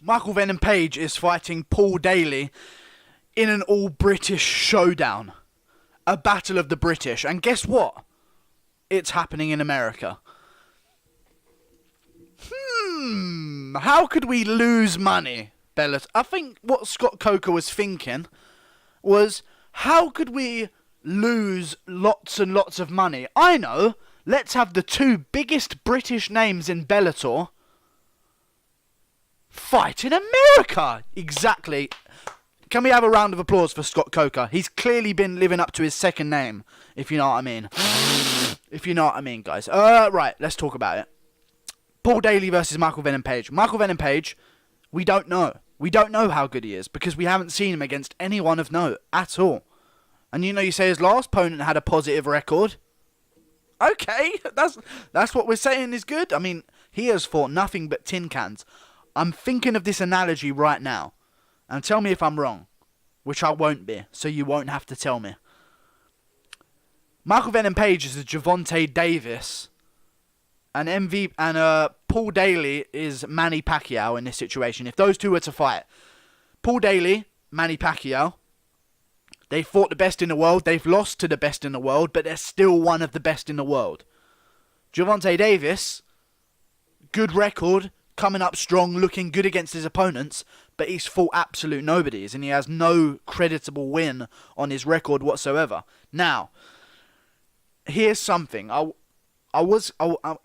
Michael Venom Page is fighting Paul Daley in an all-British showdown. A battle of the British. And guess what? It's happening in America. How could we lose money, Bellator? I think what Scott Coker was thinking was, how could we lose lots and lots of money? I know. Let's have the two biggest British names in Bellator fight in America. Exactly. Can we have a round of applause for Scott Coker? He's clearly been living up to his second name, if you know what I mean. If you know what I mean, guys. Right, let's talk about it. Paul Daley versus Michael Venom Page. Michael Venom Page, we don't know. We don't know how good he is because we haven't seen him against anyone of note at all. And you say his last opponent had a positive record. Okay, that's what we're saying is good. I mean, he has fought nothing but tin cans. I'm thinking of this analogy right now. And tell me if I'm wrong. Which I won't be, so you won't have to tell me. Michael Venom Page is a Gervonta Davis. And Paul Daley is Manny Pacquiao in this situation. If those two were to fight. Paul Daley, Manny Pacquiao. They fought the best in the world. They've lost to the best in the world. But they're still one of the best in the world. Gervonta Davis, good record. Coming up strong. Looking good against his opponents. But he's fought absolute nobodies. And he has no creditable win on his record whatsoever. Now, here's something. I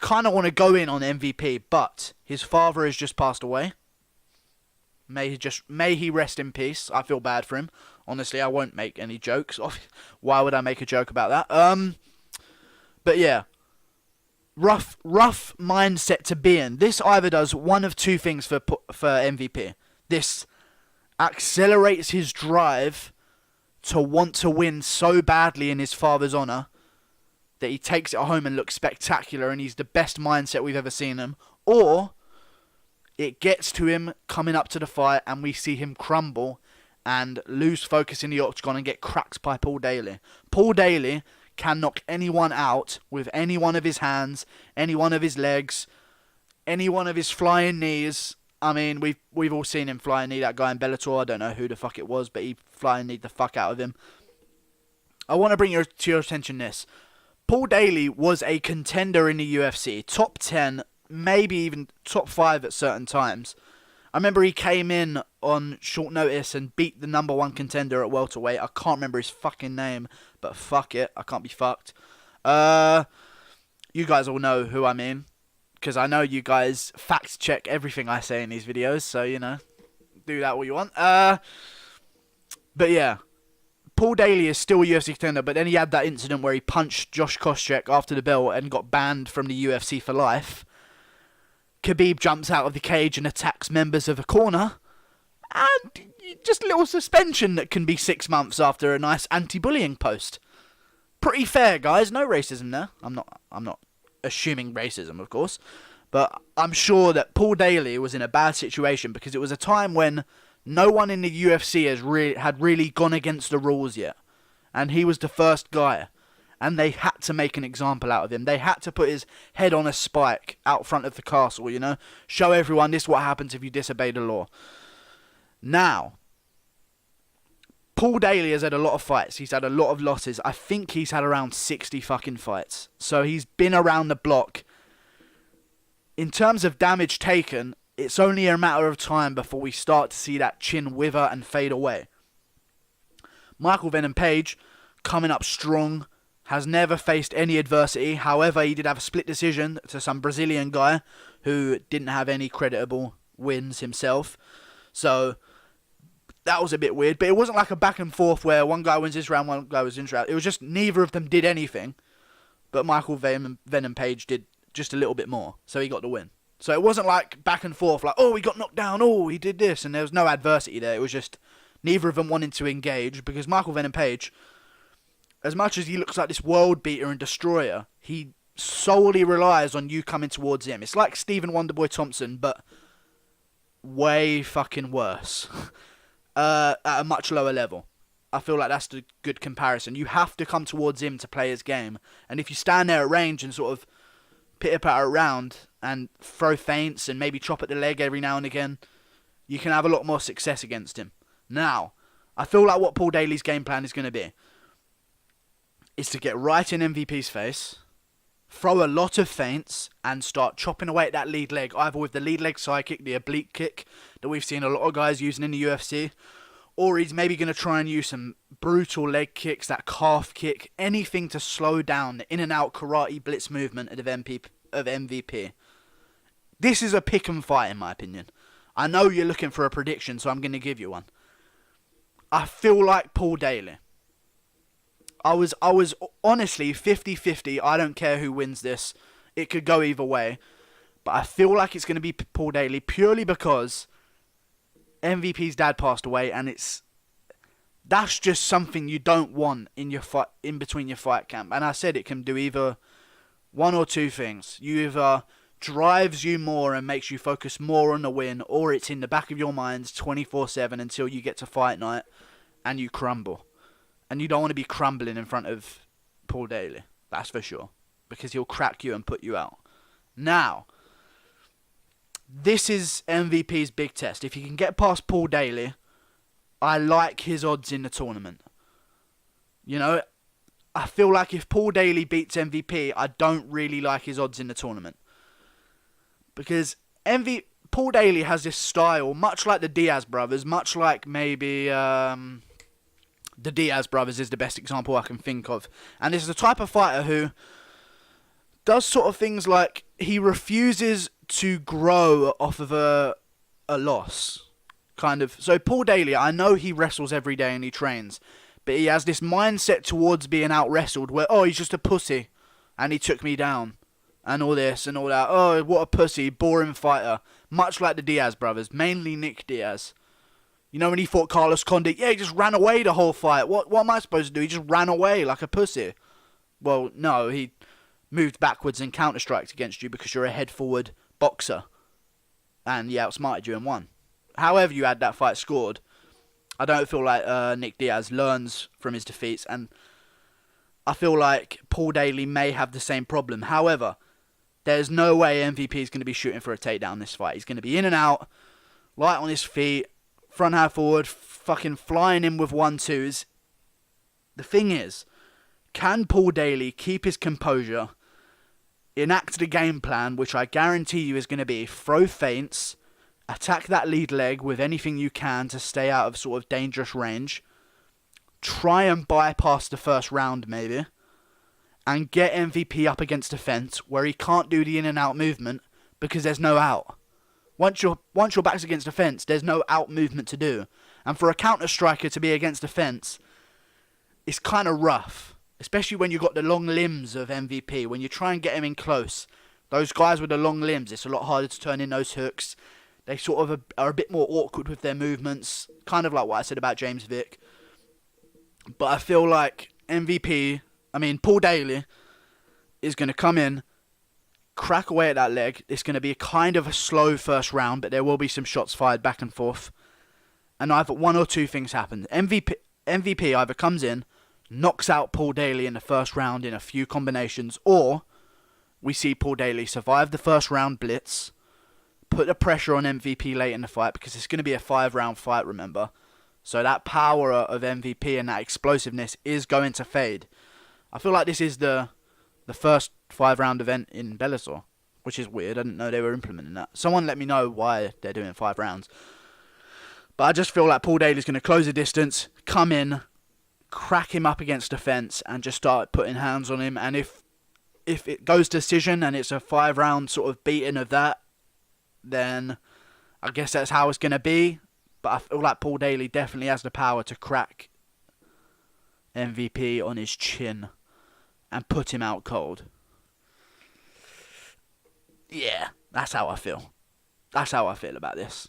kind of want to go in on MVP. But his father has just passed away. May he rest in peace. I feel bad for him. Honestly, I won't make any jokes. Why would I make a joke about that? But yeah. Rough mindset to be in. This either does one of two things for MVP. This accelerates his drive to want to win so badly in his father's honour that he takes it home and looks spectacular and he's the best mindset we've ever seen him. Or it gets to him coming up to the fight and we see him crumble and lose focus in the octagon and get cracked by Paul Daley. Paul Daley can knock anyone out with any one of his hands, any one of his legs, any one of his flying knees. I mean, we've all seen him flying knee that guy in Bellator. I don't know who the fuck it was, but he flying kneed the fuck out of him. I want to bring to your attention this. Paul Daley was a contender in the UFC. Top 10, maybe even top 5 at certain times. I remember he came in on short notice and beat the number 1 contender at welterweight. I can't remember his fucking name, but fuck it. I can't be fucked. You guys all know who I mean. Because I know you guys fact check everything I say in these videos. So, do that all you want. But yeah. Paul Daley is still a UFC contender, but then he had that incident where he punched Josh Koscheck after the bell and got banned from the UFC for life. Khabib jumps out of the cage and attacks members of a corner. And just a little suspension that can be 6 months after a nice anti-bullying post. Pretty fair, guys. No racism there. I'm not assuming racism, of course. But I'm sure that Paul Daley was in a bad situation because it was a time when no one in the UFC had really gone against the rules yet. And he was the first guy. And they had to make an example out of him. They had to put his head on a spike out front of the castle, Show everyone this is what happens if you disobey the law. Now, Paul Daley has had a lot of fights. He's had a lot of losses. I think he's had around 60 fucking fights. So he's been around the block. In terms of damage taken, it's only a matter of time before we start to see that chin wither and fade away. Michael Venom Page, coming up strong, has never faced any adversity. However, he did have a split decision to some Brazilian guy who didn't have any creditable wins himself. So that was a bit weird. But it wasn't like a back and forth where one guy wins this round, one guy wins this round. It was just neither of them did anything. But Michael Venom Page did just a little bit more. So he got the win. So it wasn't like back and forth, like, oh, he got knocked down, oh, he did this. And there was no adversity there. It was just neither of them wanting to engage. Because Michael Venom Page, as much as he looks like this world beater and destroyer, he solely relies on you coming towards him. It's like Stephen Wonderboy Thompson, but way fucking worse. At a much lower level. I feel like that's the good comparison. You have to come towards him to play his game. And if you stand there at range and sort of pitter-patter around and throw feints and maybe chop at the leg every now and again, you can have a lot more success against him. Now, I feel like what Paul Daley's game plan is going to be is to get right in MVP's face, throw a lot of feints, and start chopping away at that lead leg, either with the lead leg side kick, the oblique kick that we've seen a lot of guys using in the UFC, or he's maybe going to try and use some brutal leg kicks, that calf kick, anything to slow down the in and out karate blitz movement of MVP. This is a pick and fight in my opinion. I know you're looking for a prediction, so I'm going to give you one. I feel like Paul Daley. I was honestly 50-50. I don't care who wins this. It could go either way. But I feel like it's going to be Paul Daley purely because MVP's dad passed away, and that's just something you don't want in your fight, in between your fight camp. And I said it can do either one or two things. You either drives you more and makes you focus more on the win, or it's in the back of your mind 24/7 until you get to fight night and you crumble. And you don't want to be crumbling in front of Paul Daley, that's for sure, because he'll crack you and put you out. Now, this is MVP's big test. If he can get past Paul Daley, I like his odds in the tournament. You know, I feel like if Paul Daley beats MVP, I don't really like his odds in the tournament. Because Paul Daley has this style, much like the Diaz brothers, much like maybe the Diaz brothers is the best example I can think of. And this is the type of fighter who does sort of things like he refuses to grow off of a loss. Kind of. So Paul Daley, I know he wrestles every day and he trains, but he has this mindset towards being out-wrestled where, oh, he's just a pussy and he took me down. And all this and all that. Oh, what a pussy, boring fighter. Much like the Diaz brothers, mainly Nick Diaz. You know when he fought Carlos Condit? Yeah, he just ran away the whole fight. What am I supposed to do? He just ran away like a pussy. Well, no, he moved backwards and counter-striked against you because you're a head-forward boxer. And he outsmarted you and won. However you had that fight scored, I don't feel like Nick Diaz learns from his defeats. And I feel like Paul Daley may have the same problem. However, there's no way MVP is going to be shooting for a takedown this fight. He's going to be in and out, light on his feet, front half forward, fucking flying in with 1-2s. The thing is, can Paul Daley keep his composure, enact the game plan, which I guarantee you is going to be throw feints, attack that lead leg with anything you can to stay out of sort of dangerous range, try and bypass the first round maybe, and get MVP up against a fence where he can't do the in and out movement because there's no out. Once your back's against a fence, there's no out movement to do. And for a counter striker to be against a fence, it's kind of rough. Especially when you've got the long limbs of MVP. When you try and get him in close, those guys with the long limbs, it's a lot harder to turn in those hooks. They sort of are a bit more awkward with their movements. Kind of like what I said about James Vick. But I feel like Paul Daley is going to come in, crack away at that leg. It's going to be a kind of a slow first round, but there will be some shots fired back and forth. And either one or two things happen. MVP either comes in, knocks out Paul Daley in the first round in a few combinations, or we see Paul Daley survive the first round blitz, put the pressure on MVP late in the fight, because it's going to be a 5-round fight, remember. So that power of MVP and that explosiveness is going to fade. I feel like this is the first 5-round event in Bellator, which is weird. I didn't know they were implementing that. Someone let me know why they're doing 5 rounds. But I just feel like Paul Daley's going to close the distance, come in, crack him up against the fence, and just start putting hands on him. And if it goes decision and it's a 5-round sort of beating of that, then I guess that's how it's going to be. But I feel like Paul Daley definitely has the power to crack MVP on his chin and put him out cold. Yeah, that's how I feel. That's how I feel about this.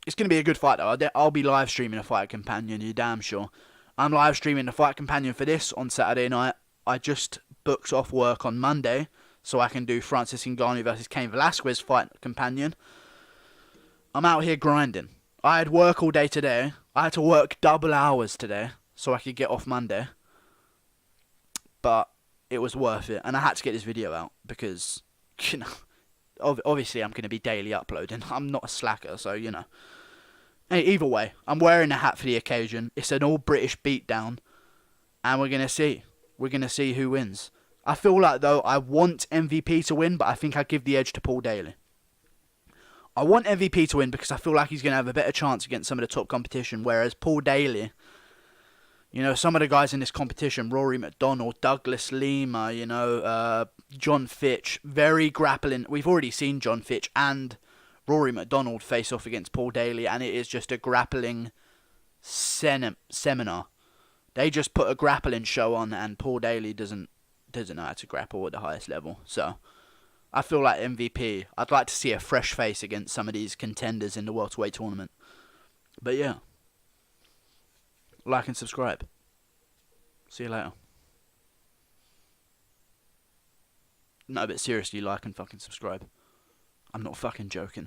It's going to be a good fight though. I'll be live streaming a Fight Companion, you're damn sure. I'm live streaming the Fight Companion for this on Saturday night. I just booked off work on Monday so I can do Francis Ngannou versus Cain Velasquez Fight Companion. I'm out here grinding. I had work all day today. I had to work double hours today so I could get off Monday. But it was worth it. And I had to get this video out because, you know, Obviously, I'm going to be daily uploading. I'm not a slacker, so, you know. Hey, either way, I'm wearing a hat for the occasion. It's an all-British beatdown. And we're going to see. We're going to see who wins. I feel like, though, I want MVP to win, but I think I'd give the edge to Paul Daley. I want MVP to win because I feel like he's going to have a better chance against some of the top competition, whereas Paul Daley, you know, some of the guys in this competition, Rory McDonald, Douglas Lima, you know, John Fitch, very grappling. We've already seen John Fitch and Rory McDonald face off against Paul Daley, and it is just a grappling seminar. They just put a grappling show on, and Paul Daley doesn't know how to grapple at the highest level. So I feel like MVP. I'd like to see a fresh face against some of these contenders in the welterweight tournament. But yeah, like and subscribe. See you later. No, but seriously, like and fucking subscribe. I'm not fucking joking.